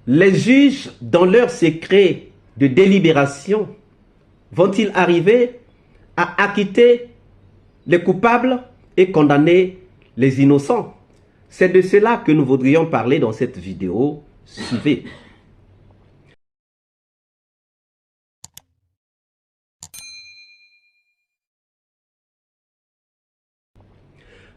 Les juges, dans leur secret de délibération, vont-ils arriver à acquitter les coupables et condamner les innocents? C'est de cela que nous voudrions parler dans cette vidéo. Suivez.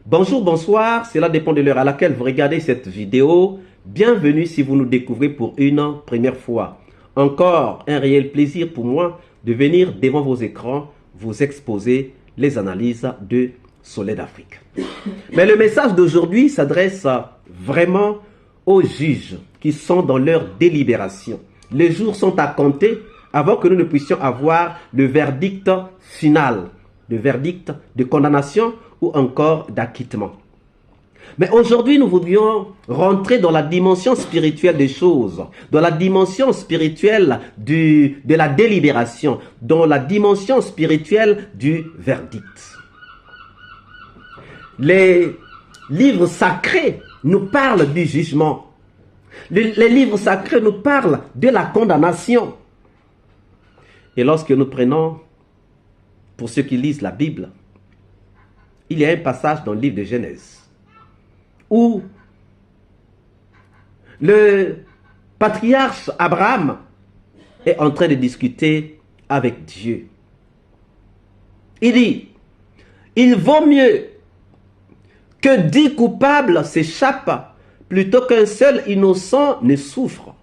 Bonjour, bonsoir, cela dépend de l'heure à laquelle vous regardez cette vidéo. Bienvenue si vous nous découvrez pour une première fois. Encore un réel plaisir pour moi de venir devant vos écrans vous exposer les analyses de Soleil d'Afrique. Mais le message d'aujourd'hui s'adresse vraiment aux juges qui sont dans leur délibération. Les jours sont à compter avant que nous ne puissions avoir le verdict final, le verdict de condamnation ou encore d'acquittement. Mais aujourd'hui, nous voudrions rentrer dans la dimension spirituelle des choses, dans la dimension spirituelle de la délibération, dans la dimension spirituelle du verdict. Les livres sacrés nous parlent du jugement. Les livres sacrés nous parlent de la condamnation. Et lorsque nous prenons, pour ceux qui lisent la Bible, il y a un passage dans le livre de Genèse où le patriarche Abraham est en train de discuter avec Dieu. Il dit, il vaut mieux que 10 coupables s'échappent plutôt qu'un seul innocent ne souffre.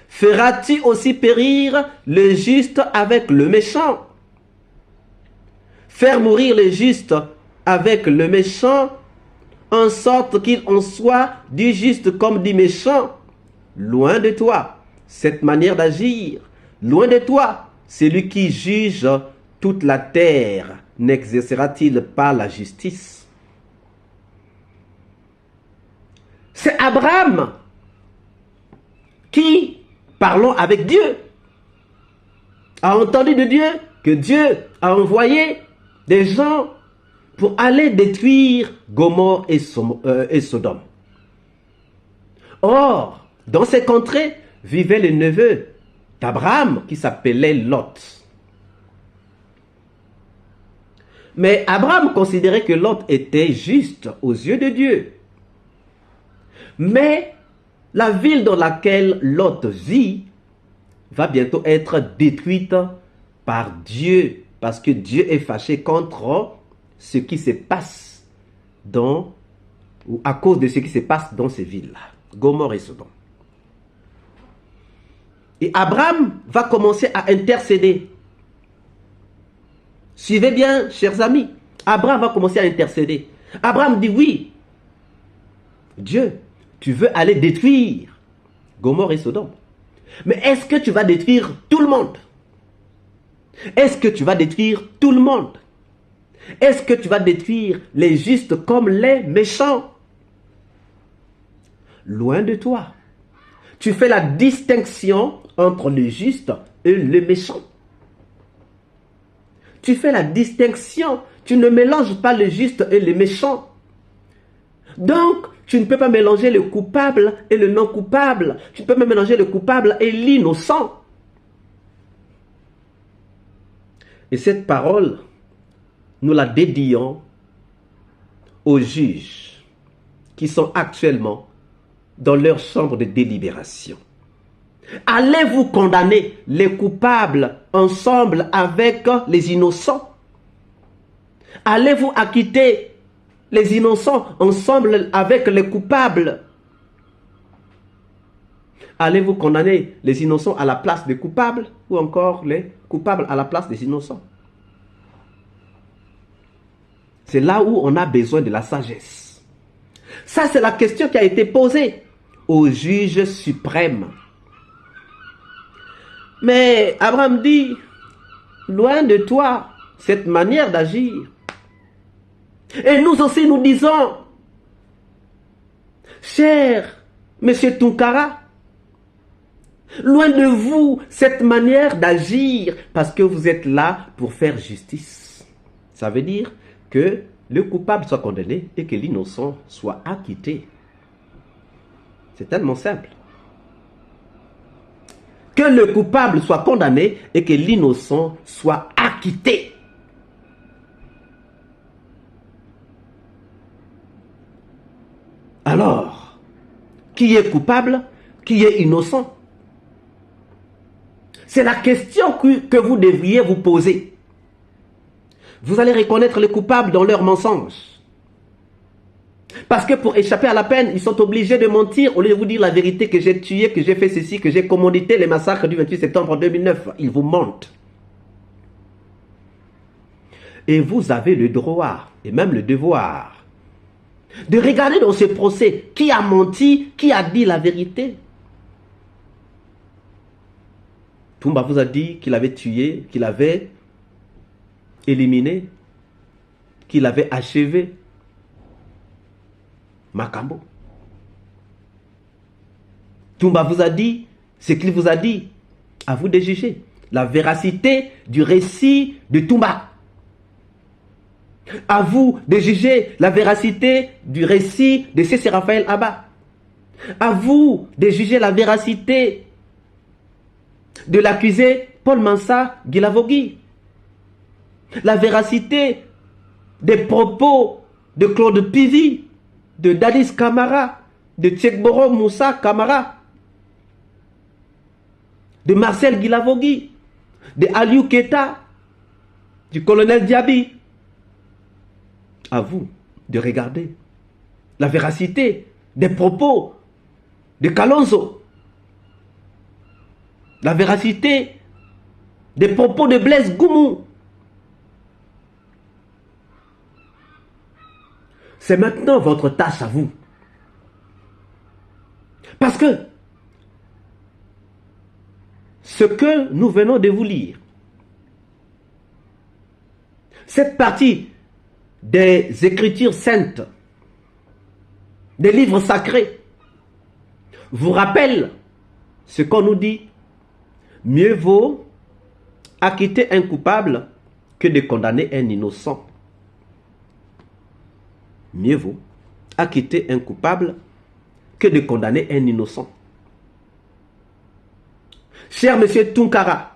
Feras-tu aussi périr le juste avec le méchant? Faire mourir le juste avec le méchant, en sorte qu'il en soit du juste comme du méchant. Loin de toi cette manière d'agir. Loin de toi celui qui juge toute la terre. N'exercera-t-il pas la justice? C'est Abraham qui, parlant avec Dieu, a entendu de Dieu que Dieu a envoyé des gens pour aller détruire Gomorrhe et Sodome. Or, dans ces contrées, vivait le neveu d'Abraham qui s'appelait Lot. Mais Abraham considérait que Lot était juste aux yeux de Dieu. Mais la ville dans laquelle Lot vit va bientôt être détruite par Dieu, parce que Dieu est fâché contre ce qui se passe ou à cause de ce qui se passe dans ces villes-là, Gomorrhe et Sodome. Et Abraham va commencer à intercéder. Suivez bien, chers amis. Abraham va commencer à intercéder. Abraham dit oui. Dieu, tu veux aller détruire Gomorrhe et Sodome. Mais est-ce que tu vas détruire tout le monde? Est-ce que tu vas détruire tout le monde? Est-ce que tu vas détruire les justes comme les méchants? Loin de toi. Tu fais la distinction entre le juste et le méchant. Tu fais la distinction. Tu ne mélanges pas le juste et le méchant. Donc, tu ne peux pas mélanger le coupable et le non coupable. Tu ne peux pas mélanger le coupable et l'innocent. Et cette parole, nous la dédions aux juges qui sont actuellement dans leur chambre de délibération. Allez-vous condamner les coupables ensemble avec les innocents? Allez-vous acquitter les innocents ensemble avec les coupables? Allez-vous condamner les innocents à la place des coupables ou encore les coupables à la place des innocents? C'est là où on a besoin de la sagesse. Ça, c'est la question qui a été posée au juge suprême. Mais Abraham dit, loin de toi cette manière d'agir. Et nous aussi, nous disons, cher Monsieur Tunkara, loin de vous cette manière d'agir, parce que vous êtes là pour faire justice. Ça veut dire que le coupable soit condamné et que l'innocent soit acquitté. C'est tellement simple. Que le coupable soit condamné et que l'innocent soit acquitté. Alors, qui est coupable? Qui est innocent? C'est la question que vous devriez vous poser. Vous allez reconnaître les coupables dans leurs mensonges. Parce que pour échapper à la peine, ils sont obligés de mentir au lieu de vous dire la vérité, que j'ai tué, que j'ai fait ceci, que j'ai commandité les massacres du 28 septembre 2009. Ils vous mentent. Et vous avez le droit, et même le devoir, de regarder dans ce procès qui a menti, qui a dit la vérité. Toumba vous a dit qu'il avait tué, qu'il avait éliminé, qu'il avait achevé Makambo. Toumba vous a dit ce qu'il vous a dit. À vous de juger la véracité du récit de Toumba. À vous de juger la véracité du récit de C.C. Raphaël Abba. À vous de juger la véracité de l'accusé Paul Mansa Guilavogui. La véracité des propos de Claude Pivi, de Dadis Camara, de Tchekboro Moussa Camara, de Marcel Guilavogui, de Aliou Keta, du colonel Diaby. À vous de regarder la véracité des propos de Kalonzo, la véracité des propos de Blaise Goumou. C'est maintenant votre tâche à vous. Parce que ce que nous venons de vous lire, cette partie des Écritures saintes, des livres sacrés, vous rappelle ce qu'on nous dit. Mieux vaut acquitter un coupable que de condamner un innocent. Mieux vaut acquitter un coupable que de condamner un innocent. Cher monsieur Tunkara,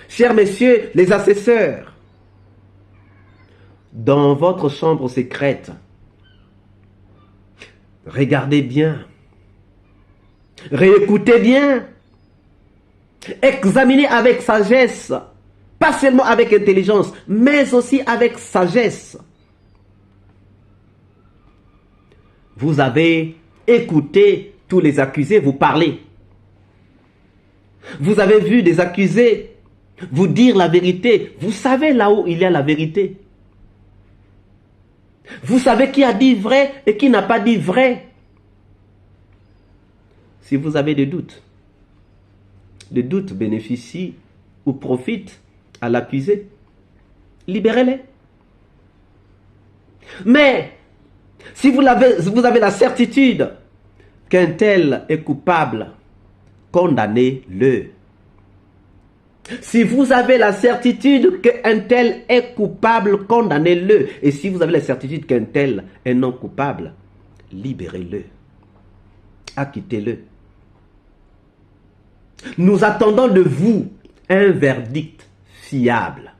chers messieurs les assesseurs, dans votre chambre secrète, regardez bien, réécoutez bien, examinez avec sagesse, pas seulement avec intelligence, mais aussi avec sagesse. Vous avez écouté tous les accusés vous parler. Vous avez vu des accusés vous dire la vérité. Vous savez là où il y a la vérité. Vous savez qui a dit vrai et qui n'a pas dit vrai. Si vous avez des doutes bénéficient ou profitent à l'accusé, libérez-les. Mais si vous avez la certitude qu'un tel est coupable, condamnez-le. Si vous avez la certitude qu'un tel est coupable, condamnez-le. Et si vous avez la certitude qu'un tel est non coupable, libérez-le. Acquittez-le. Nous attendons de vous un verdict fiable.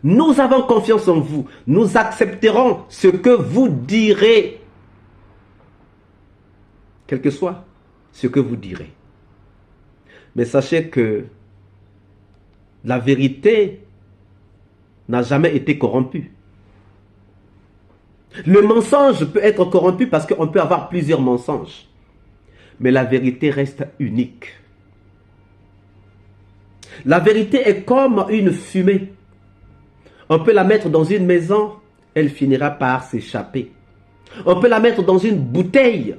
Nous avons confiance en vous. Nous accepterons ce que vous direz. Quel que soit ce que vous direz. Mais sachez que la vérité n'a jamais été corrompue. Le mensonge peut être corrompu parce qu'on peut avoir plusieurs mensonges. Mais la vérité reste unique. La vérité est comme une fumée. On peut la mettre dans une maison, elle finira par s'échapper. On peut la mettre dans une bouteille.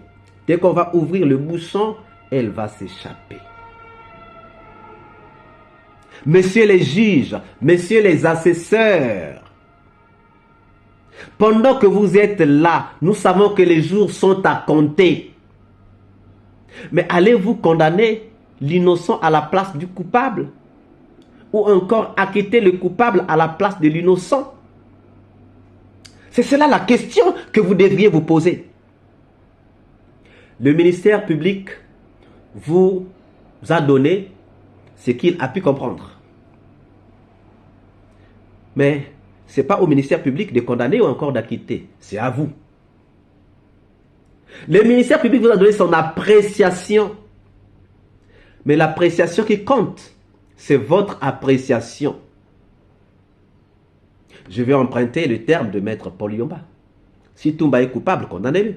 Dès qu'on va ouvrir le bouchon, elle va s'échapper. Messieurs les juges, messieurs les assesseurs, pendant que vous êtes là, nous savons que les jours sont à compter. Mais allez-vous condamner l'innocent à la place du coupable? Ou encore acquitter le coupable à la place de l'innocent? C'est cela la question que vous devriez vous poser. Le ministère public vous vous a donné ce qu'il a pu comprendre. Mais ce n'est pas au ministère public de condamner ou encore d'acquitter. C'est à vous. Le ministère public vous a donné son appréciation. Mais l'appréciation qui compte, c'est votre appréciation. Je vais emprunter le terme de Maître Paul Yomba. Si Toumba est coupable, condamnez-le.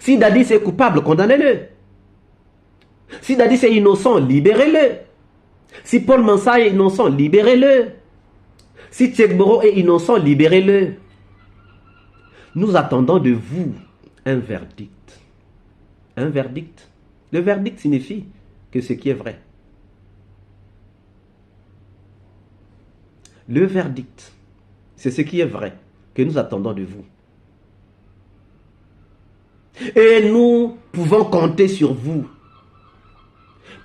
Si Dadis est coupable, condamnez-le. Si Dadis est innocent, libérez-le. Si Paul Mansa est innocent, libérez-le. Si Tchegboro est innocent, libérez-le. Nous attendons de vous un verdict. Un verdict. Le verdict signifie que ce qui est vrai. Le verdict, c'est ce qui est vrai que nous attendons de vous. Et nous pouvons compter sur vous.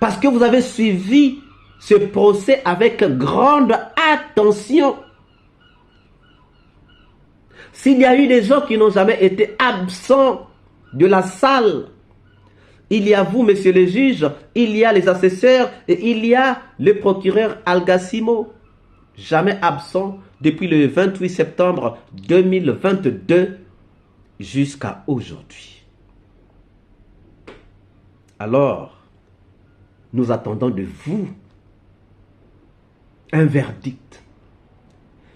Parce que vous avez suivi ce procès avec grande attention. S'il y a eu des gens qui n'ont jamais été absents de la salle, il y a vous, monsieur le juge, il y a les assesseurs et il y a le procureur Algassimo, jamais absent depuis le 28 septembre 2022 jusqu'à aujourd'hui. Alors, nous attendons de vous un verdict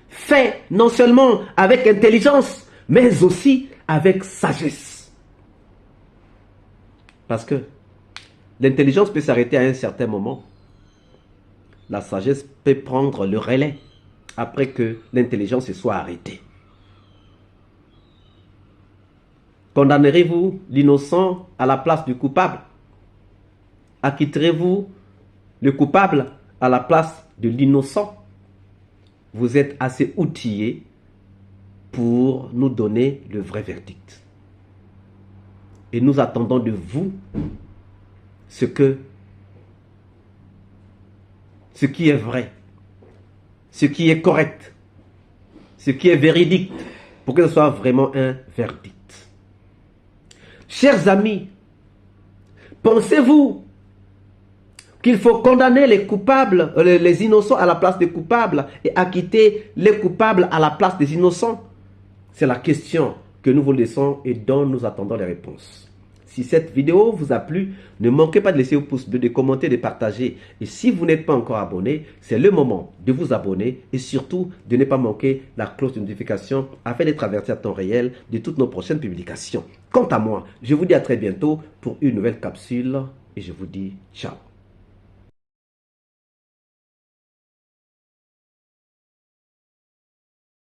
fait non seulement avec intelligence, mais aussi avec sagesse. Parce que l'intelligence peut s'arrêter à un certain moment. La sagesse peut prendre le relais après que l'intelligence se soit arrêtée. Condamnerez-vous l'innocent à la place du coupable? Acquitterez-vous le coupable à la place de l'innocent? Vous êtes assez outillés pour nous donner le vrai verdict. Et nous attendons de vous ce qui est vrai, ce qui est correct, ce qui est véridique, pour que ce soit vraiment un verdict. Chers amis, pensez-vous qu'il faut condamner les coupables, les innocents à la place des coupables et acquitter les coupables à la place des innocents? C'est la question que nous vous laissons et dont nous attendons les réponses. Si cette vidéo vous a plu, ne manquez pas de laisser un pouce bleu, de commenter, de partager. Et si vous n'êtes pas encore abonné, c'est le moment de vous abonner et surtout de ne pas manquer la cloche de notification afin d'être averti à temps réel de toutes nos prochaines publications. Quant à moi, je vous dis à très bientôt pour une nouvelle capsule et je vous dis ciao.